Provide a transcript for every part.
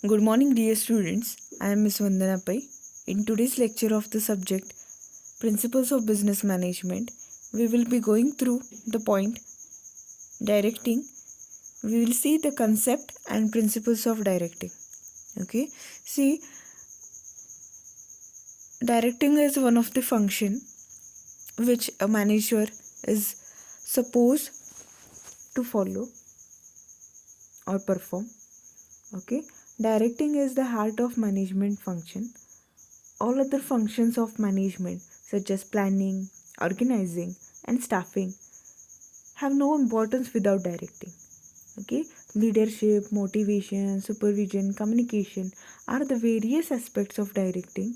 Good morning, dear students. I am Ms. Vandana Pai. In today's lecture of the subject Principles of Business Management, we will be going through the point directing. We will see the concept and principles of directing. Okay, see, directing is one of the function which a manager is supposed to follow or perform. Okay, directing is the heart of management function. All other functions of management, such as planning, organizing, and staffing, have no importance without directing. Okay, leadership, motivation, supervision, communication are the various aspects of directing.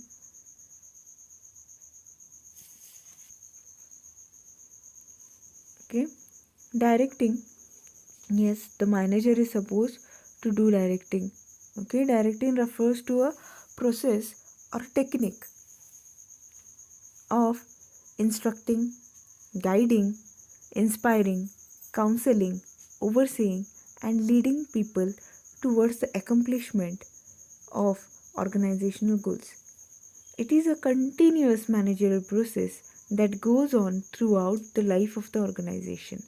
Okay, directing, yes, the manager is supposed to do directing. Okay, directing refers to a process or technique of instructing, guiding, inspiring, counseling, overseeing, and leading people towards the accomplishment of organizational goals. It is a continuous managerial process that goes on throughout the life of the organization.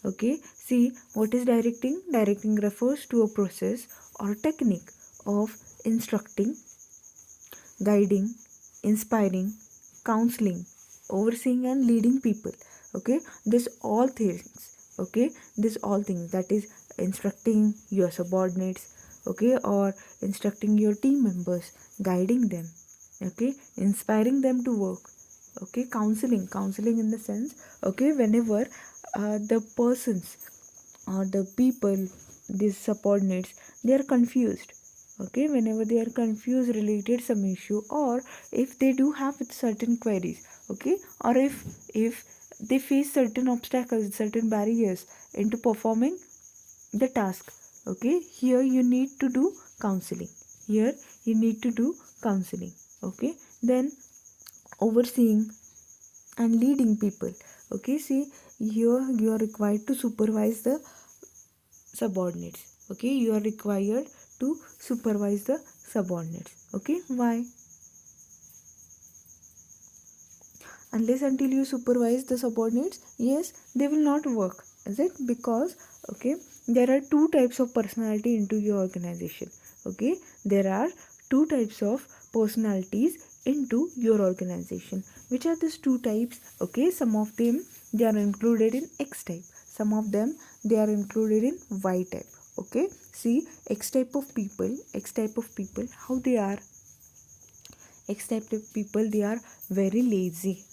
Okay, see what is directing? Directing refers to a process or technique of instructing, guiding, inspiring, counseling, overseeing, and leading people. Okay, this all things. Okay, this all things, that is instructing your subordinates, okay, or instructing your team members, guiding them, okay, inspiring them to work, okay, counseling in the sense, okay, whenever the persons or the people, these subordinates, they are confused, okay, whenever they are confused related some issue, or if they do have certain queries, okay, or if they face certain obstacles, certain barriers into performing the task, okay, here you need to do counseling, here you need to do counseling, okay, then overseeing and leading people, okay, see, here you are required to supervise the subordinates, okay, you are required to supervise the subordinates, okay, why? Unless until you supervise the subordinates, yes, they will not work, is it? Because, okay, there are two types of personality into your organization, okay, there are two types of personalities into your organization. Which are these two types? Okay, some of them they are included in X type, some of them they are included in Y type. Okay, see, X type of people, how they are? X type of people, they are very lazy,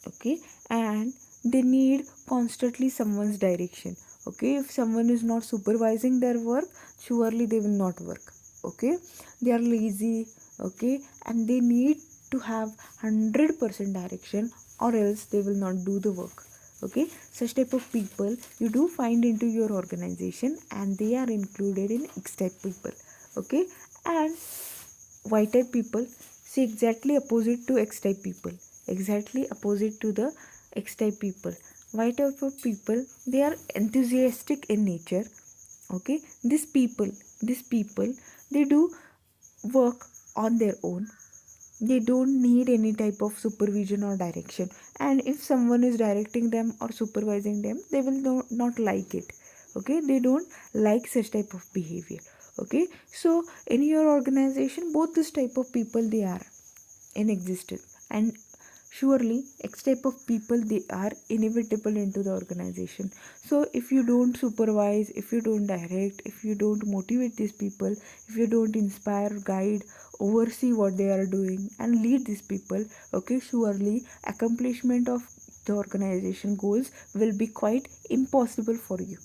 okay, and they need constantly someone's direction, okay, if someone is not supervising their work, surely they will not work, okay, they are lazy, okay, and they need to have 100% direction, or else they will not do the work, okay, such type of people you do find into your organization, and they are included in X type people, okay, and Y type people, see, exactly opposite to X type people, exactly opposite to the X type people. Y type of people, they are enthusiastic in nature, okay, these people they do work on their own, they don't need any type of supervision or direction, and if someone is directing them or supervising them, they will not like it, okay, they don't like such type of behavior, okay, so in your organization both this type of people they are in existence, and surely X type of people, they are inevitable into the organization. So if you don't supervise, if you don't direct, if you don't motivate these people, if you don't inspire, guide, oversee what they are doing and lead these people, okay, surely accomplishment of the organization goals will be quite impossible for you,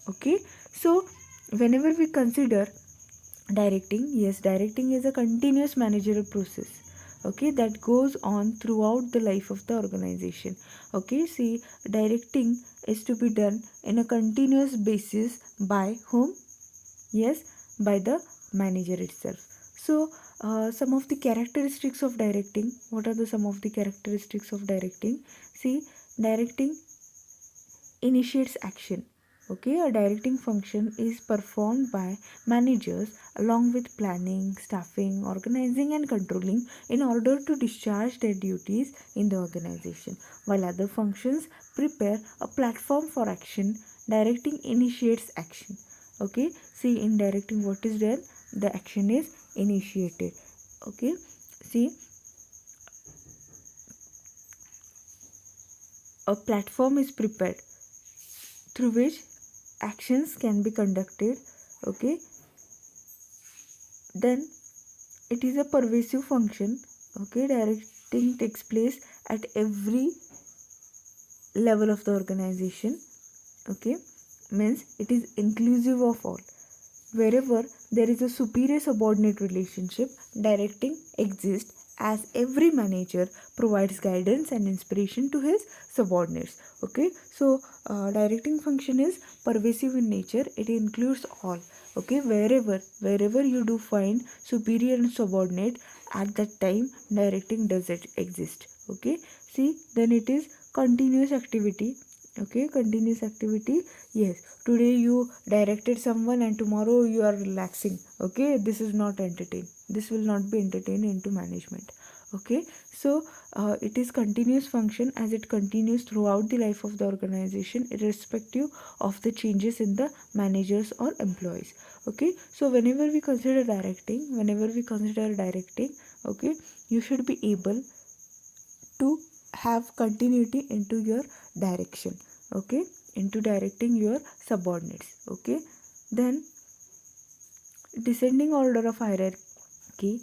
okay. So whenever we consider directing, yes, directing is a continuous managerial process, okay, that goes on throughout the life of the organization, okay, see, directing is to be done in a continuous basis by whom? Yes, by the manager itself. So some of the characteristics of directing, what are the some of the characteristics of directing? See, directing initiates action, Okay, a directing function is performed by managers along with planning, staffing, organizing, and controlling in order to discharge their duties in the organization, while other functions prepare a platform for action. Directing initiates action. Okay, see, in directing, what is done? The action is initiated. Okay, see, a platform is prepared through which actions can be conducted. Okay, then it is a pervasive function. Okay, directing takes place at every level of the organization. Okay, means it is inclusive of all. Wherever there is a superior subordinate relationship, directing exists, as every manager provides guidance and inspiration to his subordinates. Okay, so directing function is pervasive in nature, it includes all. Okay, wherever you do find superior and subordinate, at that time directing does it exist. Okay, see, then it is continuous activity. Okay, continuous activity. Yes, today you directed someone and tomorrow you are relaxing. Okay, this is not entertained, this will not be entertained into management. Okay, so it is continuous function, as it continues throughout the life of the organization irrespective of the changes in the managers or employees. Okay, so whenever we consider directing, okay, you should be able to have continuity into your direction. Okay, into directing your subordinates. Okay, then descending order of hierarchy.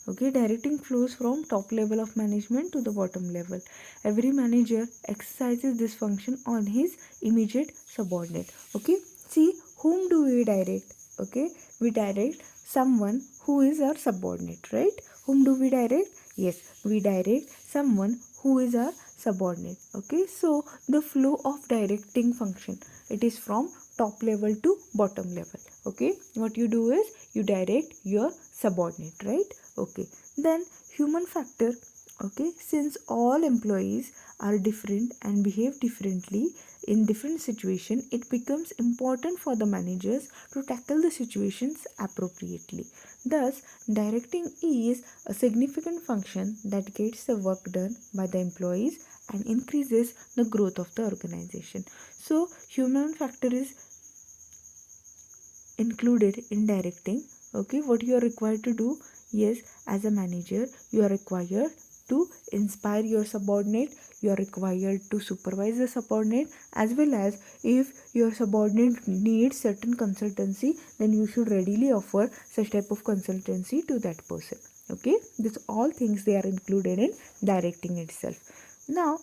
Okay, directing flows from top level of management to the bottom level. Every manager exercises this function on his immediate subordinate. Okay, see, whom do we direct? Okay, we direct someone who is our subordinate, right? Whom do we direct? Yes, we direct someone who is our subordinate. Okay, so the flow of directing function, it is from top level to bottom level. Okay, what you do is you direct your subordinate, right? Okay, then human factor. Okay, since all employees are different and behave differently in different situations, it becomes important for the managers to tackle the situations appropriately. Thus, directing is a significant function that gets the work done by the employees and increases the growth of the organization. So, human factor is included in directing. Okay, what you are required to do? Yes, as a manager, you are required to inspire your subordinate, you are required to supervise the subordinate, as well as if your subordinate needs certain consultancy, then you should readily offer such type of consultancy to that person. Okay, this all things they are included in directing itself. Now,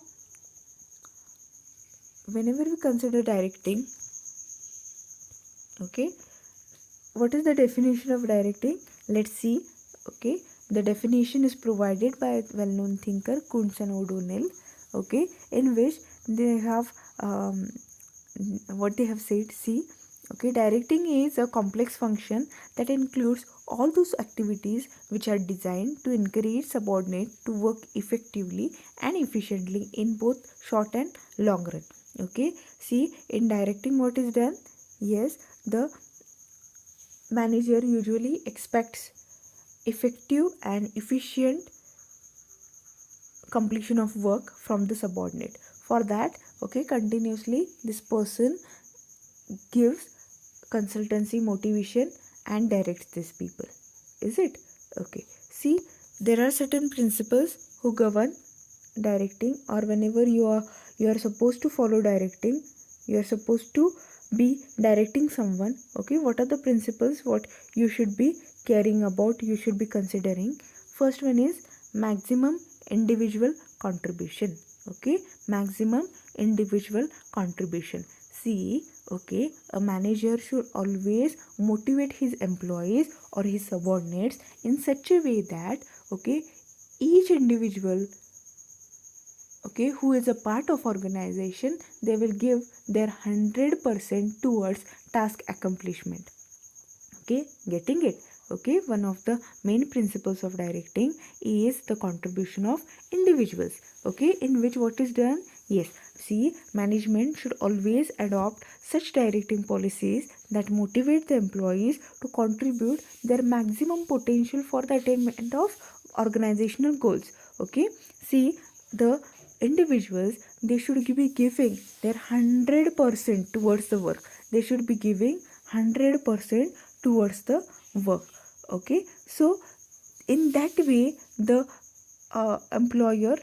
whenever we consider directing, okay, what is the definition of directing? Let's see. Okay, the definition is provided by a well-known thinker Kuntz and O'Donnell. Okay, in which they have what they have said. See, okay, directing is a complex function that includes all those activities which are designed to encourage subordinate to work effectively and efficiently in both short and long run. Okay, see, in directing, what is done? Yes, the manager usually expects effective and efficient completion of work from the subordinate. For that, okay, continuously this person gives consultancy, motivation, and directs these people. Is it? Okay, see, there are certain principles who govern directing, or whenever you are supposed to follow directing, you are supposed to be directing someone. Okay, what are the principles what you should be caring about, you should be considering? First one is maximum individual contribution. Okay, maximum individual contribution. See, okay, a manager should always motivate his employees or his subordinates in such a way that, okay, each individual, okay, who is a part of organization, they will give their 100% towards task accomplishment. Okay, getting it? Okay, one of the main principles of directing is the contribution of individuals. Okay, in which what is done? Yes, See, management should always adopt such directing policies that motivate the employees to contribute their maximum potential for the attainment of organizational goals. Okay, see, the individuals, they should be giving their 100% towards the work. They should be giving 100% towards the work. Okay, so in that way, the employer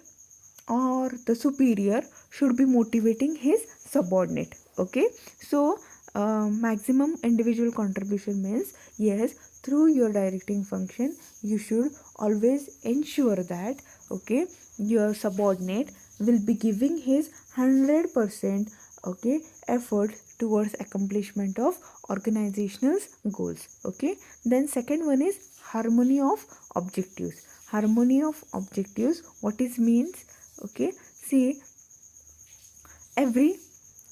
or the superior should be motivating his subordinate. Okay, so maximum individual contribution means, yes, through your directing function you should always ensure that, okay, your subordinate will be giving his 100%, okay, effort towards accomplishment of organizational goals. Okay, then second one is harmony of objectives. Harmony of objectives, what it means? Okay, see, every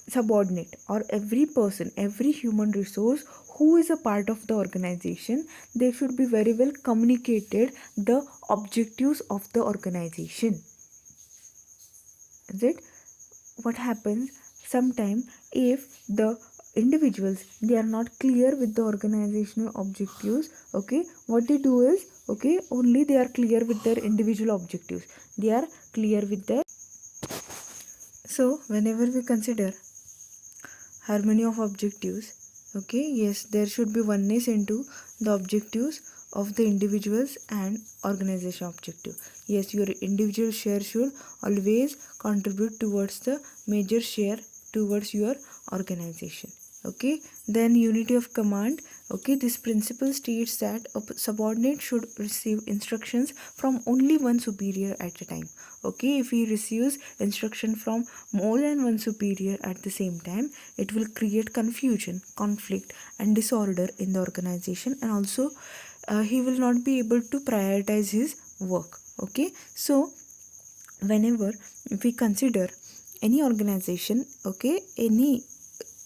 subordinate or every person, every human resource who is a part of the organization, they should be very well communicated the objectives of the organization. Is it? What happens sometimes, if the individuals, they are not clear with the organizational objectives, okay, what they do is, okay, only they are clear with their individual objectives, they are clear with their. So whenever we consider harmony of objectives, okay, yes, there should be oneness into the objectives of the individuals and organization objective. Yes, your individual share should always contribute towards the major share towards your organization. Okay, then unity of command. Okay, this principle states that a subordinate should receive instructions from only one superior at a time. Okay, if he receives instruction from more than one superior at the same time, it will create confusion, conflict and disorder in the organization, and also he will not be able to prioritize his work. Okay, so whenever we consider any organization, okay,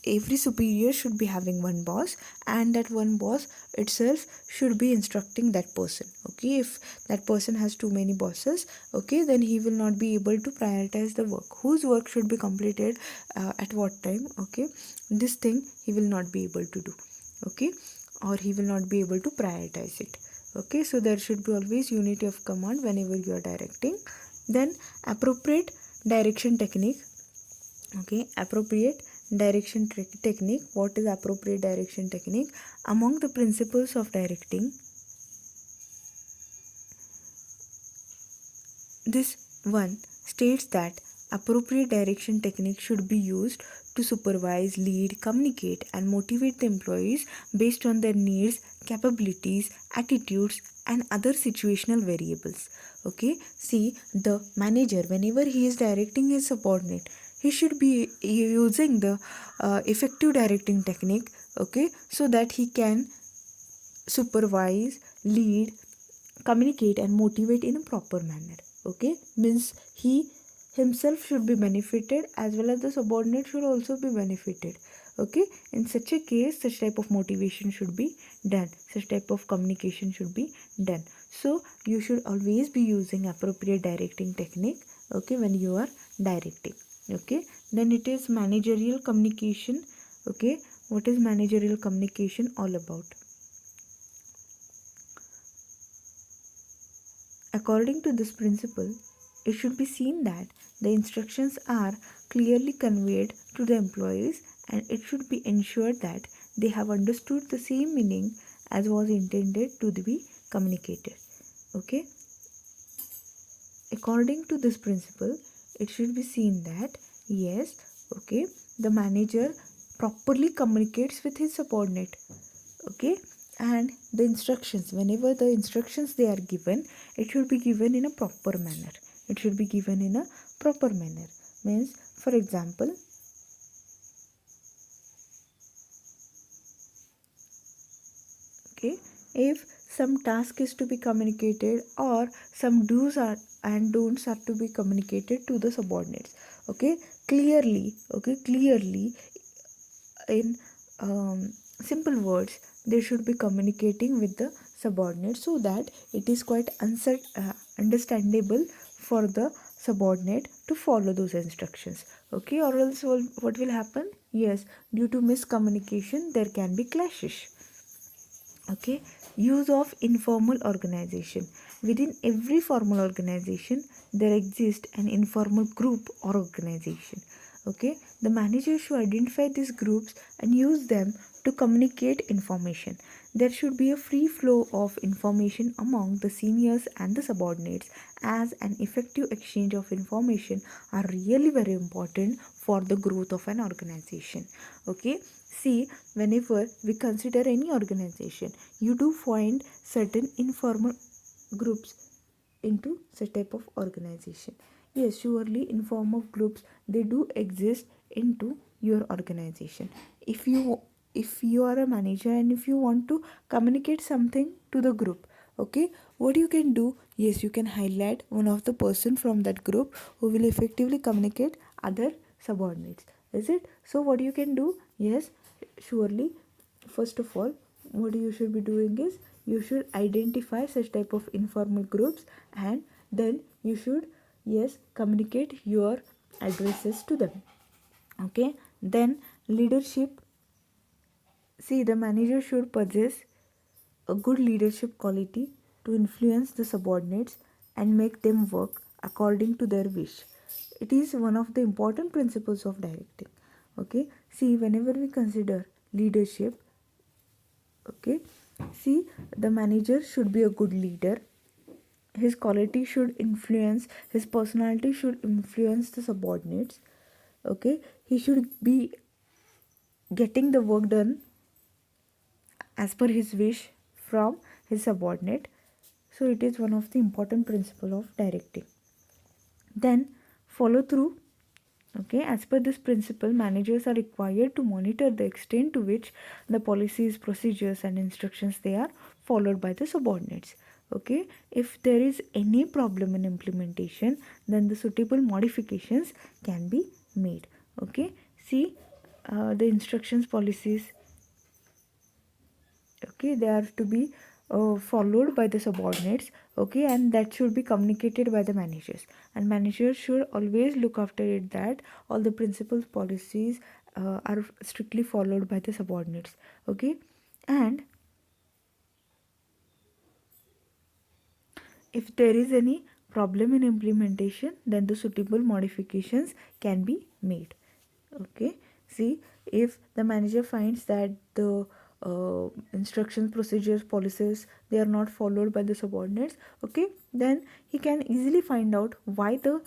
every superior should be having one boss, and that one boss itself should be instructing that person. Okay, if that person has too many bosses, okay, then he will not be able to prioritize the work, whose work should be completed at what time. Okay, this thing he will not be able to do. Okay, or he will not be able to prioritize it. Okay, so there should be always unity of command whenever you are directing. Then appropriate direction technique. Okay, appropriate direction technique. What is appropriate direction technique? Among the principles of directing, this one states that appropriate direction technique should be used to supervise, lead, communicate and motivate the employees based on their needs, capabilities, attitudes and other situational variables. Okay, see, the manager, whenever he is directing his subordinate, he should be using the effective directing technique. Okay, so that he can supervise, lead, communicate and motivate in a proper manner. Okay, means he himself should be benefited as well as the subordinate should also be benefited. Okay, in such a case, such type of motivation should be done, such type of communication should be done. So you should always be using appropriate directing technique, okay, when you are directing. Okay, then it is managerial communication. Okay, what is managerial communication all about? According to this principle, it should be seen that the instructions are clearly conveyed to the employees and it should be ensured that they have understood the same meaning as was intended to be communicated. Okay? According to this principle, it should be seen that, yes, okay, the manager properly communicates with his subordinate. Okay, and the instructions, whenever the instructions they are given, it should be given in a proper manner. It should be given in a proper manner. Means, for example, okay, if some task is to be communicated or some do's are and don'ts are to be communicated to the subordinates, okay, clearly in simple words, they should be communicating with the subordinate so that it is quite understandable for the subordinate to follow those instructions. Okay, or else what will happen? Yes, due to miscommunication there can be clashes. Okay, use of informal organization. Within every formal organization there exists an informal group or organization. Okay, the manager should identify these groups and use them to communicate information. There should be a free flow of information among the seniors and the subordinates, as an effective exchange of information are really very important for the growth of an organization. Okay, see, whenever we consider any organization, you do find certain informal groups into such type of organization. Yes, surely informal groups, they do exist into your organization. If you are a manager and if you want to communicate something to the group, okay, what you can do? Yes, you can highlight one of the person from that group who will effectively communicate other subordinates. Is it so? What you can do? Yes, surely, first of all, what you should be doing is you should identify such type of informal groups, and then you should, yes, communicate your addresses to them. Okay, then leadership. See, the manager should possess a good leadership quality to influence the subordinates and make them work according to their wish. It is one of the important principles of directing. Okay, see, whenever we consider leadership, okay, see, the manager should be a good leader. His quality should influence, his personality should influence the subordinates. Okay, he should be getting the work done as per his wish from his subordinate. So it is one of the important principle of directing. Then follow through. Okay, as per this principle, managers are required to monitor the extent to which the policies, procedures, and instructions they are followed by the subordinates. Okay, if there is any problem in implementation, then the suitable modifications can be made. Okay, see, the instructions, policies, okay, they are to be followed by the subordinates. Okay, and that should be communicated by the managers, and managers should always look after it that all the principles, policies are strictly followed by the subordinates. Okay, and if there is any problem in implementation, then the suitable modifications can be made. Okay, see, if the manager finds that the instructions, procedures, policies, they are not followed by the subordinates, okay, then he can easily find out why the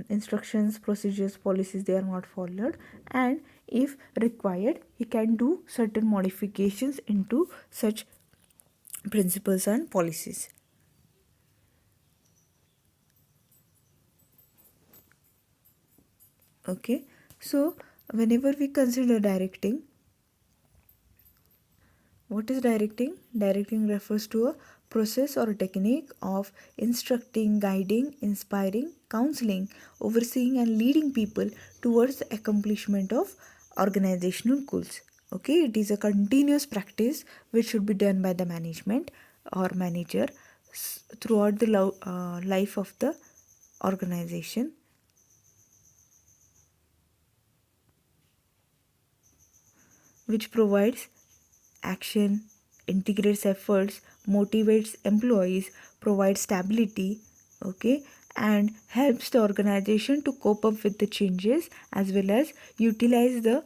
instructions, procedures, policies, they are not followed, and if required, he can do certain modifications into such principles and policies. Okay, so whenever we consider directing, what is directing? Directing refers to a process or a technique of instructing, guiding, inspiring, counseling, overseeing, and leading people towards the accomplishment of organizational goals. Okay, it is a continuous practice which should be done by the management or manager throughout the life of the organization, which provides action, integrates efforts, motivates employees, provides stability, okay, and helps the organization to cope up with the changes as well as utilize the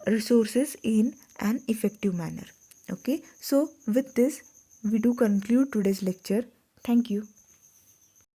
resources in an effective manner. Okay, so with this, we do conclude today's lecture. Thank you.